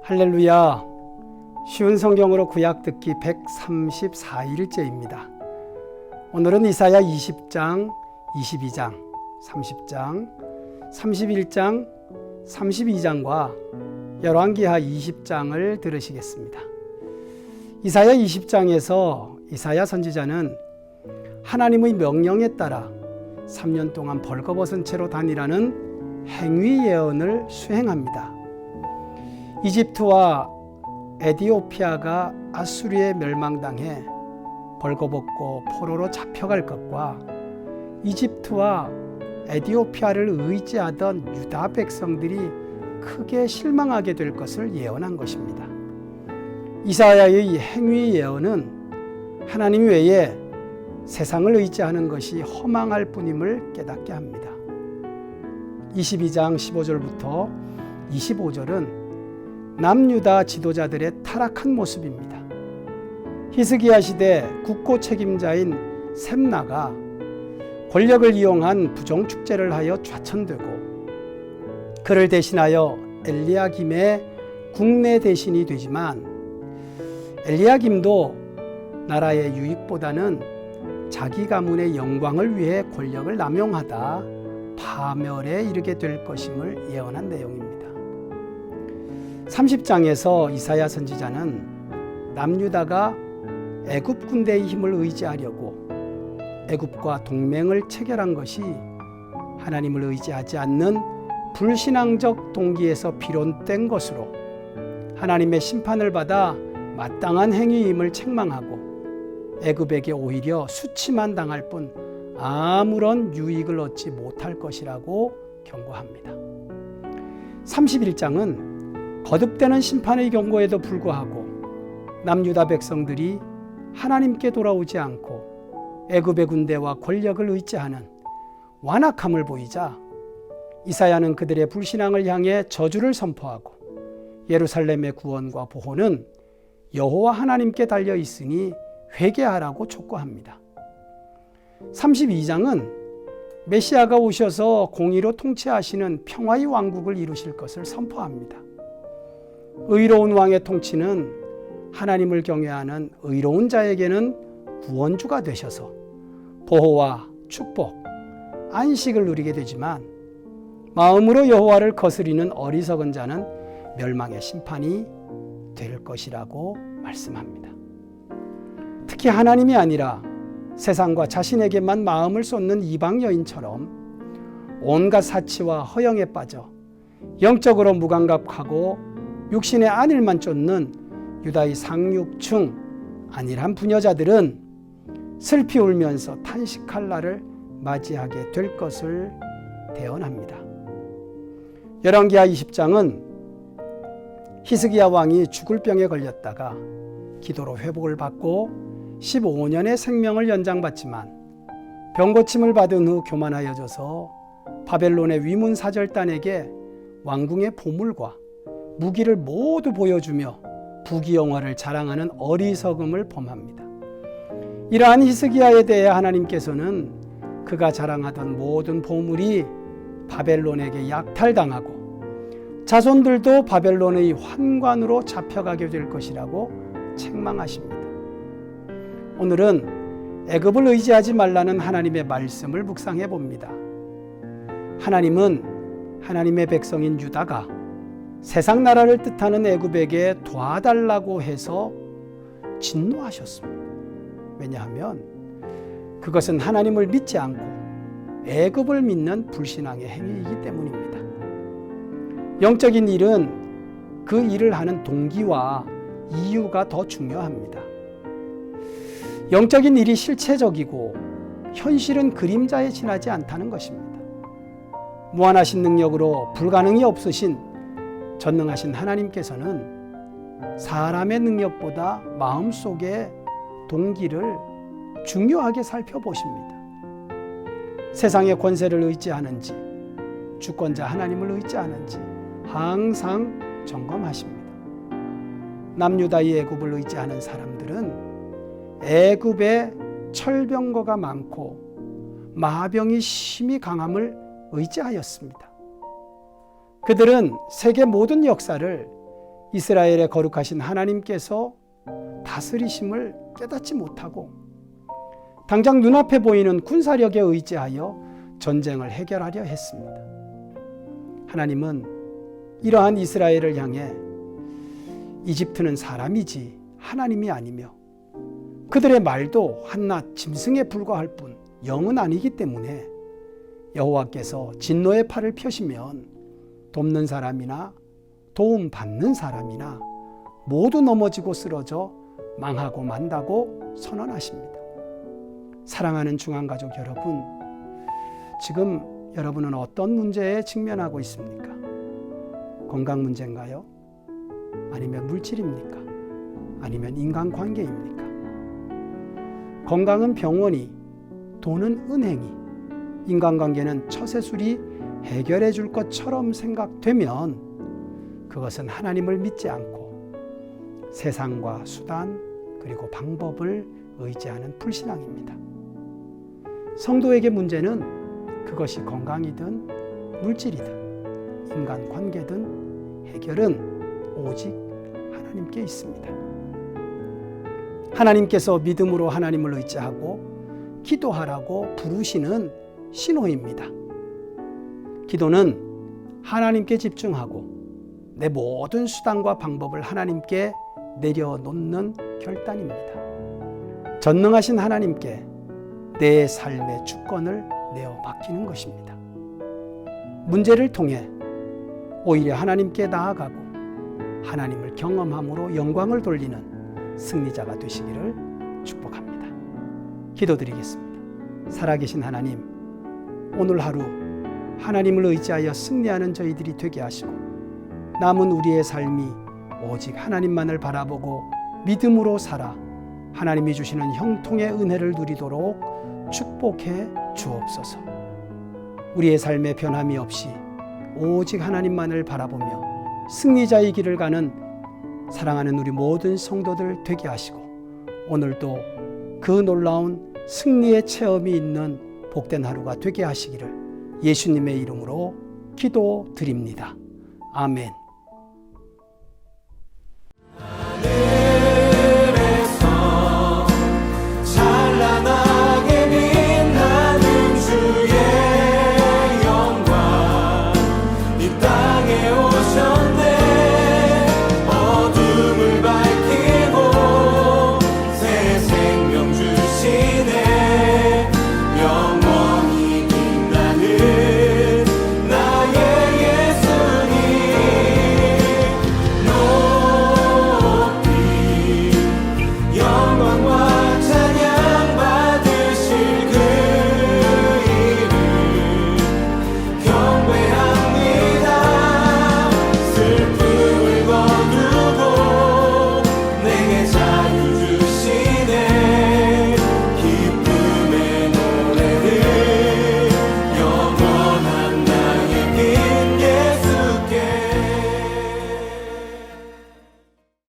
할렐루야. 쉬운 성경으로 구약 듣기 134일째입니다. 오늘은 이사야 20장, 22장, 30장, 31장, 32장과 열왕기하 20장을 들으시겠습니다. 이사야 20장에서 이사야 선지자는 하나님의 명령에 따라 3년 동안 벌거벗은 채로 다니라는 행위 예언을 수행합니다. 이집트와 에디오피아가 아수리에 멸망당해 벌거벗고 포로로 잡혀갈 것과 이집트와 에디오피아를 의지하던 유다 백성들이 크게 실망하게 될 것을 예언한 것입니다. 이사야의 행위 예언은 하나님 외에 세상을 의지하는 것이 허망할 뿐임을 깨닫게 합니다. 22장 15절부터 25절은 남유다 지도자들의 타락한 모습입니다. 히스기야 시대 국고 책임자인 셈나가 권력을 이용한 부정축제를 하여 좌천되고 그를 대신하여 엘리야김의 국내 대신이 되지만 엘리야김도 나라의 유익보다는 자기 가문의 영광을 위해 권력을 남용하다 파멸에 이르게 될 것임을 예언한 내용입니다. 30장에서 이사야 선지자는 남유다가 애굽 군대의 힘을 의지하려고 애굽과 동맹을 체결한 것이 하나님을 의지하지 않는 불신앙적 동기에서 비롯된 것으로 하나님의 심판을 받아 마땅한 행위임을 책망하고 애굽에게 오히려 수치만 당할 뿐 아무런 유익을 얻지 못할 것이라고 경고합니다. 31장은 거듭되는 심판의 경고에도 불구하고 남유다 백성들이 하나님께 돌아오지 않고 애굽의 군대와 권력을 의지하는 완악함을 보이자 이사야는 그들의 불신앙을 향해 저주를 선포하고 예루살렘의 구원과 보호는 여호와 하나님께 달려 있으니 회개하라고 촉구합니다. 32장은 메시아가 오셔서 공의로 통치하시는 평화의 왕국을 이루실 것을 선포합니다. 의로운 왕의 통치는 하나님을 경외하는 의로운 자에게는 구원주가 되셔서 보호와 축복, 안식을 누리게 되지만 마음으로 여호와를 거스리는 어리석은 자는 멸망의 심판이 될 것이라고 말씀합니다. 특히 하나님이 아니라 세상과 자신에게만 마음을 쏟는 이방 여인처럼 온갖 사치와 허영에 빠져 영적으로 무감각하고 육신의 안일만 쫓는 유다의 상류층 안일한 부녀자들은 슬피 울면서 탄식할 날을 맞이하게 될 것을 대언합니다. 열왕기하 20장은 히스기야 왕이 죽을 병에 걸렸다가 기도로 회복을 받고 15년의 생명을 연장받지만 병고침을 받은 후 교만하여져서 바벨론의 위문사절단에게 왕궁의 보물과 무기를 모두 보여주며 부귀영화를 자랑하는 어리석음을 범합니다. 이러한 히스기야에 대해 하나님께서는 그가 자랑하던 모든 보물이 바벨론에게 약탈당하고 자손들도 바벨론의 환관으로 잡혀가게 될 것이라고 책망하십니다. 오늘은 애굽을 의지하지 말라는 하나님의 말씀을 묵상해 봅니다. 하나님은 하나님의 백성인 유다가 세상 나라를 뜻하는 애굽에게 도와달라고 해서 진노하셨습니다. 왜냐하면 그것은 하나님을 믿지 않고 애굽을 믿는 불신앙의 행위이기 때문입니다. 영적인 일은 그 일을 하는 동기와 이유가 더 중요합니다. 영적인 일이 실체적이고 현실은 그림자에 지나지 않다는 것입니다. 무한하신 능력으로 불가능이 없으신 전능하신 하나님께서는 사람의 능력보다 마음속의 동기를 중요하게 살펴보십니다. 세상의 권세를 의지하는지 주권자 하나님을 의지하는지 항상 점검하십니다. 남유다의 애굽을 의지하는 사람들은 애굽에 철병거가 많고 마병이 심히 강함을 의지하였습니다. 그들은 세계 모든 역사를 이스라엘의 거룩하신 하나님께서 다스리심을 깨닫지 못하고 당장 눈앞에 보이는 군사력에 의지하여 전쟁을 해결하려 했습니다. 하나님은 이러한 이스라엘을 향해 이집트는 사람이지 하나님이 아니며 그들의 말도 한낱 짐승에 불과할 뿐 영은 아니기 때문에 여호와께서 진노의 팔을 펴시면 돕는 사람이나 도움 받는 사람이나 모두 넘어지고 쓰러져 망하고 만다고 선언하십니다. 사랑하는 중앙가족 여러분, 지금 여러분은 어떤 문제에 직면하고 있습니까? 건강 문제인가요? 아니면 물질입니까? 아니면 인간관계입니까? 건강은 병원이, 돈은 은행이, 인간관계는 처세술이 해결해 줄 것처럼 생각되면 그것은 하나님을 믿지 않고 세상과 수단 그리고 방법을 의지하는 불신앙입니다. 성도에게 문제는 그것이 건강이든 물질이든 인간관계든 해결은 오직 하나님께 있습니다. 하나님께서 믿음으로 하나님을 의지하고 기도하라고 부르시는 신호입니다. 기도는 하나님께 집중하고 내 모든 수단과 방법을 하나님께 내려놓는 결단입니다. 전능하신 하나님께 내 삶의 주권을 내어 맡기는 것입니다. 문제를 통해 오히려 하나님께 나아가고 하나님을 경험함으로 영광을 돌리는 승리자가 되시기를 축복합니다. 기도드리겠습니다. 살아계신 하나님, 오늘 하루 하나님을 의지하여 승리하는 저희들이 되게 하시고 남은 우리의 삶이 오직 하나님만을 바라보고 믿음으로 살아 하나님이 주시는 형통의 은혜를 누리도록 축복해 주옵소서. 우리의 삶에 변함이 없이 오직 하나님만을 바라보며 승리자의 길을 가는 사랑하는 우리 모든 성도들 되게 하시고 오늘도 그 놀라운 승리의 체험이 있는 복된 하루가 되게 하시기를 예수님의 이름으로 기도드립니다. 아멘.